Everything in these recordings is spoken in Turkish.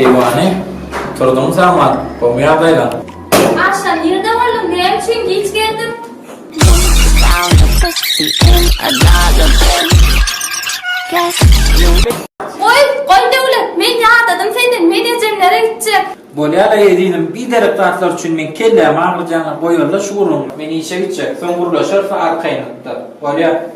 Keyvani, turdum zaman, komuya bayram. Aşağı nerede varım? Benim için geç geldim. Koy devlet. Men yağdadım senden. Men ecemlere gidecek. Bolyala yediğim bir derek tatlar için men kellem ağırcana koyarla şuurum. Meni işe gidecek. Son gurulaşırsa arkaynattır. Bolya.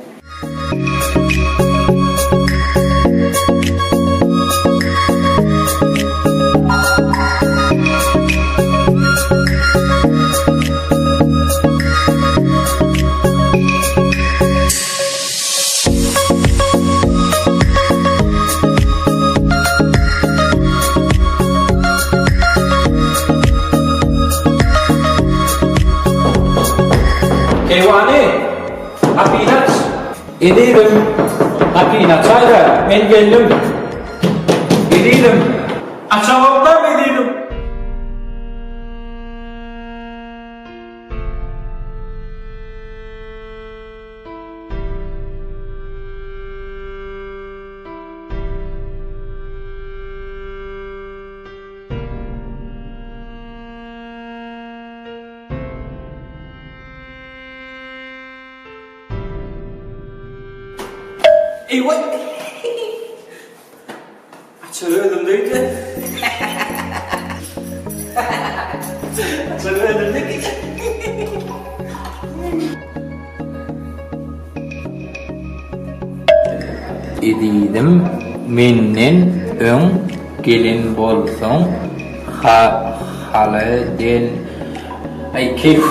Keyvani, apinat, edirim, apinat, hayda, men geldim, edirim, açamamdan edirim. Eyvah! Açılıyordum değil mi? Açılıyordum değil mi? Edidim, menden ön gelin bolsun, halı del... Ay keyif,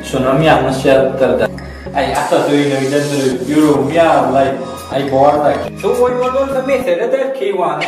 şunum yanlış yaptırdı. Ay Atatürk'ün öyle yürüyorum ya Allah. Ay bu arada. Şu oyun olursa mesele der Keyvani.